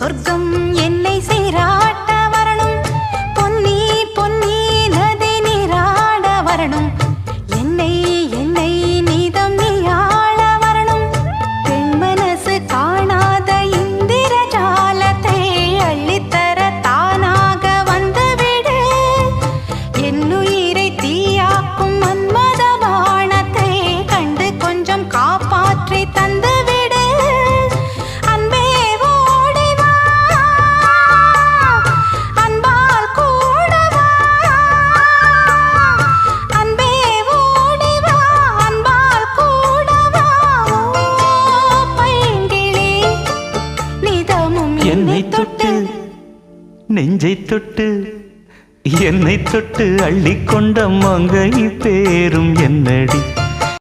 சொர்க்கம் என்னை சீராட்ட வரணும், பொன்னி பொன்னி நதி நீராட வரணும், என்னை என்னை நீதம் நீயாள வரணும். பெண் மனசு காணாத இந்திர ஜாலத்தை அள்ளித்தர தானாக வந்துவிடு. என்னுயிரை தீயாக்கும் மன்மத பாணத்தை கண்டு கொஞ்சம் காப்பாற்றி தந்துவிடு. அன்பே ஓடிவா, அன்பால் கூடவா. அன்பே ஓடிவா, அன்பால் கூடவா. பைங்கிளி நிதமும் என்னை தொட்டு நெஞ்சை தொட்டு என்னை தொட்டு அள்ளிக்கொண்ட மங்கை பேரும் என்னடி.